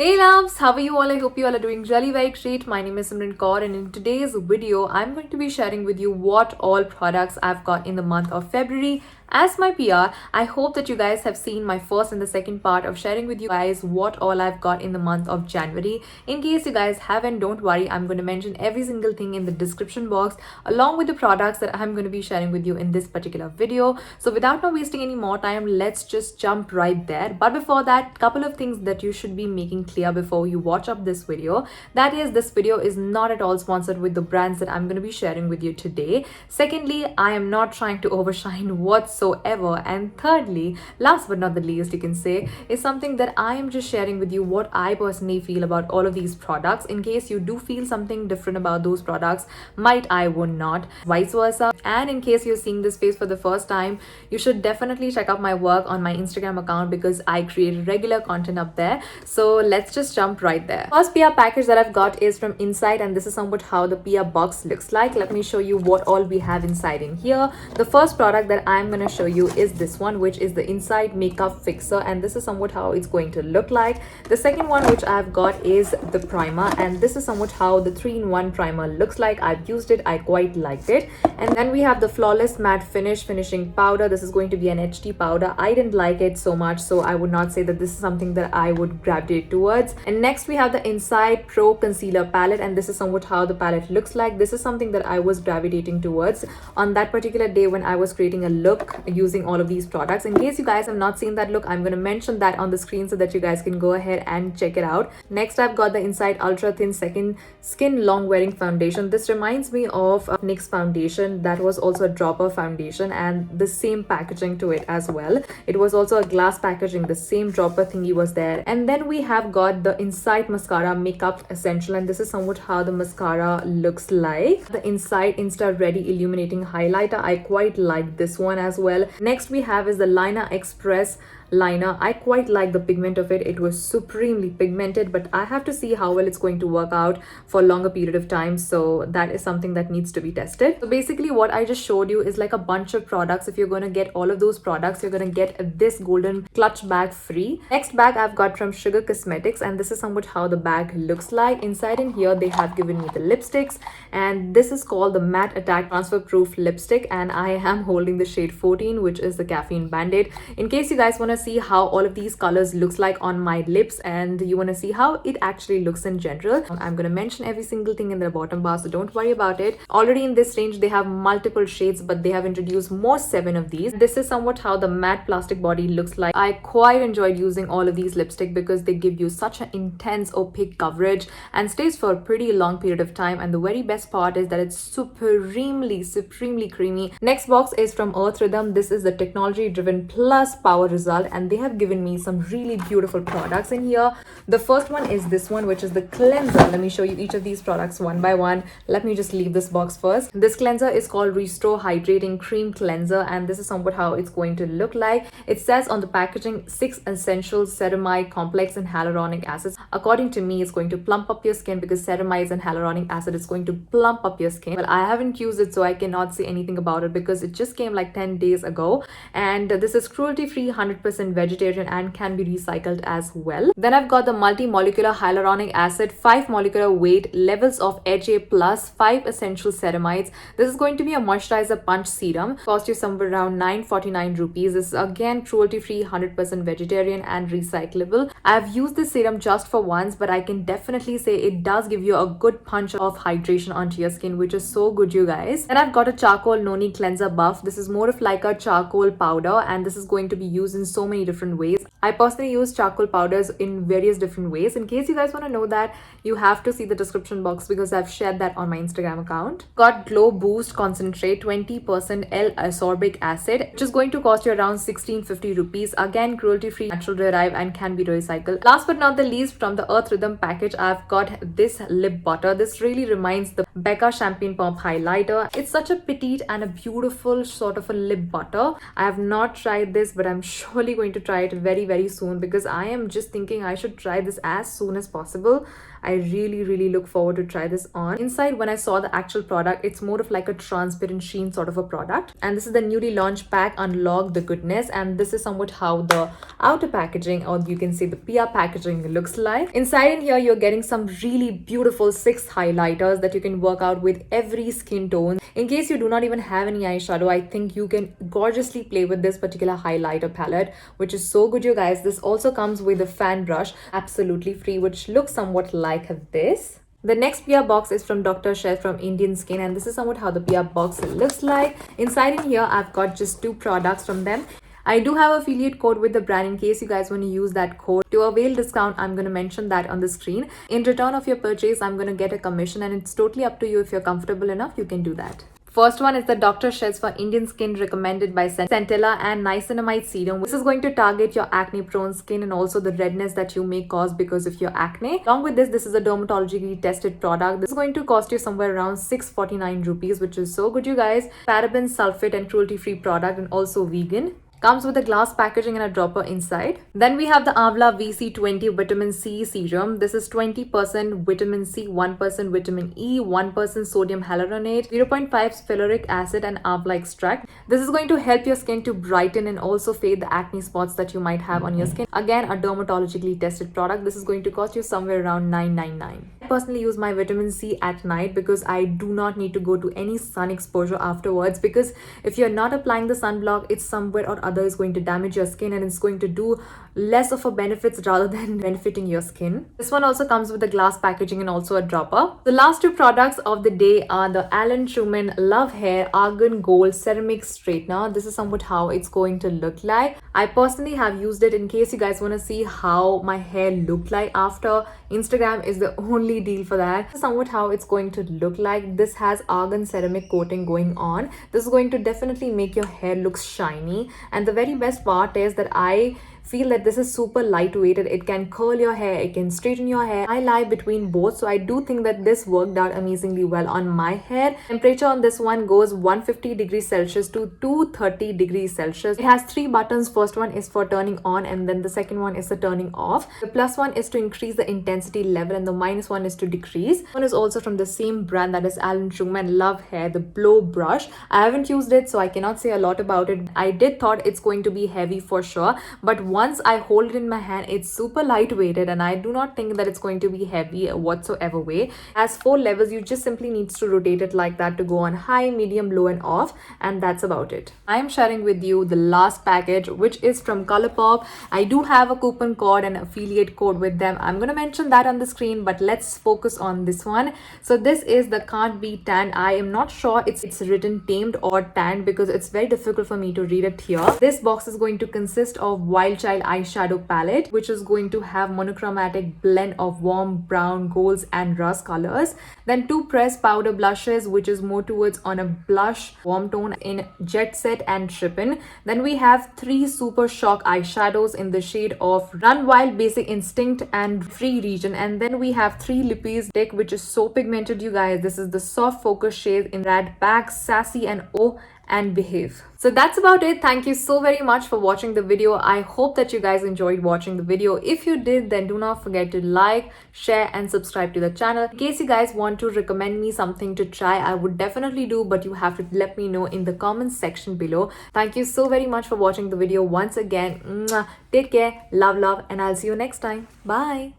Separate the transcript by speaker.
Speaker 1: Hey loves, how are you all? I hope you all are doing really very great. My name is Simran Kaur and in today's video, I'm going to be sharing with you what all products I've got in the month of February as my PR. I hope that you guys have seen my first and the second part of sharing with you guys what all I've got in the month of January. In case you guys haven't, don't worry, I'm going to mention every single thing in the description box along with the products that I'm going to be sharing with you in this particular video. So without not wasting any more time, let's just jump right there. But before that, couple of things that you should be making clear before you watch up this video. That is, this video is not at all sponsored with the brands that I'm going to be sharing with you today. Secondly, I am not trying to overshine whatsoever. And thirdly, last but not the least, you can say, is something that I am just sharing with you what I personally feel about all of these products. In case you do feel something different about those products, might I would not, vice versa. And in case you're seeing this space for the first time, you should definitely check out my work on my Instagram account because I create regular content up there. So let's just jump right there. First PR package that I've got is from Inside, and this is somewhat how the PR box looks like. Let me show you what all we have inside in here. The first product that I'm going to show you is this one, which is the Inside Makeup Fixer, and this is somewhat how it's going to look like. The second one which I've got is the primer, and this is somewhat how the 3-in-1 primer looks like. I've used it, I quite liked it. And then we have the Flawless Matte Finish finishing powder. This is going to be an HT powder. I didn't like it so much, so I would not say that this is something that I would gravitate towards. And next we have the Inside Pro Concealer Palette, and this is somewhat how the palette looks like. This is something that I was gravitating towards on that particular day when I was creating a look using all of these products. In case you guys have not seen that look, I'm going to mention that on the screen so that you guys can go ahead and check it out. Next, I've got the Inside Ultra Thin Second Skin Long Wearing Foundation. This reminds me of NYX foundation. That was also a dropper foundation and the same packaging to it as well. It was also a glass packaging, the same dropper thingy was there. And then we have got the Inside Mascara Makeup Essential, and this is somewhat how the mascara looks like. The Inside Insta Ready Illuminating Highlighter, I quite like this one as well. Next we have is the Liner Express liner. I quite like the pigment of it. It was supremely pigmented, but I have to see how well it's going to work out for a longer period of time, so that is something that needs to be tested. So basically what I just showed you is like a bunch of products. If you're going to get all of those products, you're going to get this golden clutch bag free. Next bag I've got from Sugar Cosmetics, and this is somewhat how the bag looks like. Inside in here they have given me the lipsticks, and this is called the Matte Attack Transfer Proof Lipstick, and I am holding the shade 14, which is the Caffeine Band-Aid. In case you guys want to see how all of these colors looks like on my lips and you want to see how it actually looks in general, I'm going to mention every single thing in the bottom bar, so don't worry about it. Already in this range they have multiple shades, but they have introduced more 7 of these. This is somewhat how the matte plastic body looks like. I quite enjoyed using all of these lipstick because they give you such an intense opaque coverage and stays for a pretty long period of time, and the very best part is that it's supremely creamy. Next box is from Earthrhythm. This is the technology driven plus power result, and they have given me some really beautiful products in here. The first one is this one, which is the cleanser. Let me show you each of these products one by one. Let me just leave this box first. This cleanser is called Restore Hydrating Cream Cleanser, and this is somewhat how it's going to look like. It says on the packaging 6 essential ceramide complex and hyaluronic acids. According to me, it's going to plump up your skin because ceramides and hyaluronic acid is going to plump up your skin. Well, I haven't used it, so I cannot say anything about it because it just came like 10 days ago, and this is cruelty free, 100% vegetarian, and can be recycled as well. Then I've got the multi-molecular hyaluronic acid, 5 molecular weight, levels of HA plus, 5 essential ceramides. This is going to be a moisturizer punch serum. Cost you somewhere around 949 rupees. This is again cruelty free, 100% vegetarian and recyclable. I've used this serum just for once, but I can definitely say it does give you a good punch of hydration onto your skin, which is so good, you guys. Then I've got a charcoal noni cleanser buff. This is more of like a charcoal powder, and this is going to be used in so many different ways. I personally use charcoal powders in various different ways. In case you guys want to know that, you have to see the description box because I've shared that on my Instagram account. Got Glow Boost Concentrate, 20% L-ascorbic acid, which is going to cost you around 1650 rupees. Again, cruelty free, natural derived, and can be recycled. Last but not the least, from the Earthrhythm package, I've got this lip butter. This really reminds the Becca Champagne Pump Highlighter. It's such a petite and a beautiful sort of a lip butter. I have not tried this, but I'm surely going to try it very very soon, because I am just thinking I should try this as soon as possible. I really look forward to try this on. Inside, when I saw the actual product, it's more of like a transparent sheen sort of a product. And this is the newly launched pack, Unlock the Goodness. And this is somewhat how the outer packaging, or you can say the PR packaging, looks like. Inside in here, you're getting some really beautiful 6 highlighters that you can work out with every skin tone. In case you do not even have any eyeshadow, I think you can gorgeously play with this particular highlighter palette, which is so good, you guys. This also comes with a fan brush, absolutely free, which looks somewhat like this. The next PR box is from Dr. Sheth from Indian Skin, and this is somewhat how the PR box looks like. Inside in here, I've got just 2 products from them. I do have affiliate code with the brand in case you guys want to use that code. To avail discount, I'm going to mention that on the screen. In return of your purchase, I'm going to get a commission, and it's totally up to you. If you're comfortable enough, you can do that. First one is the Dr. Sheth for Indian Skin, recommended by Centella and Niacinamide Serum. This is going to target your acne prone skin and also the redness that you may cause because of your acne. Along with this is a dermatologically tested product. This is going to cost you somewhere around 649 rupees, which is so good, you guys. Paraben, sulfate and cruelty free product, and also vegan. Comes with a glass packaging and a dropper inside. Then we have the Avla Vc 20 Vitamin C Serum. This is 20% vitamin C, 1% vitamin E, 1% sodium hyaluronate, 0.5 ferulic acid and Avla extract. This is going to help your skin to brighten and also fade the acne spots that you might have on your skin. Again, a dermatologically tested product. This is going to cost you somewhere around 999. I personally use my vitamin C at night because I do not need to go to any sun exposure afterwards, because if you're not applying the sunblock, it's somewhere or other is going to damage your skin and it's going to do less of a benefits rather than benefiting your skin. This one also comes with a glass packaging and also a dropper. The last 2 products of the day are the Alan Truman Love Hair Argan Gold Ceramic Straightener. This is somewhat how it's going to look like. I personally have used it. In case you guys want to see how my hair looked like after, Instagram is the only deal for that. This is somewhat how it's going to look like. This has argan ceramic coating going on. This is going to definitely make your hair look shiny, and the very best part is that I feel that this is super lightweighted. It can curl your hair, it can straighten your hair. I lie between both, so I do think that this worked out amazingly well on my hair. Temperature on this one goes 150 degrees Celsius to 230 degrees Celsius. It has 3 buttons. First one is for turning on, and then the second one is the turning off. The plus one is to increase the intensity level, and the minus one is to decrease. One is also from the same brand, that is Alan Truman Love Hair, the blow brush. I haven't used it, so I cannot say a lot about it. I did thought it's going to be heavy for sure, but once I hold it in my hand, it's super lightweighted, and I do not think that it's going to be heavy whatsoever way. As 4 levels, you just simply needs to rotate it like that to go on high, medium, low and off, and that's about it. I am sharing with you the last package, which is from Colourpop. I do have a coupon code and affiliate code with them. I'm going to mention that on the screen, but let's focus on this one. So this is the Can't Be Tanned. I am not sure it's written tamed or tanned because it's very difficult for me to read it here. This box is going to consist of Wild Child eyeshadow palette, which is going to have monochromatic blend of warm brown, golds and rust colors. Then 2 pressed powder blushes, which is more towards on a blush warm tone in Jet Set and Trippin. Then we have 3 super shock eyeshadows in the shade of Run Wild, Basic Instinct and Free Region. And then we have 3 lippies deck, which is so pigmented, you guys. This is the soft focus shade in Rad Back, Sassy and O and Behave. So that's about it. Thank you so very much for watching the video. I hope that you guys enjoyed watching the video. If you did, then do not forget to like, share and subscribe to the channel. In case you guys want to recommend me something to try, I would definitely do, but you have to let me know in the comments section below. Thank you so very much for watching the video once again. Take care, love, and I'll see you next time. Bye.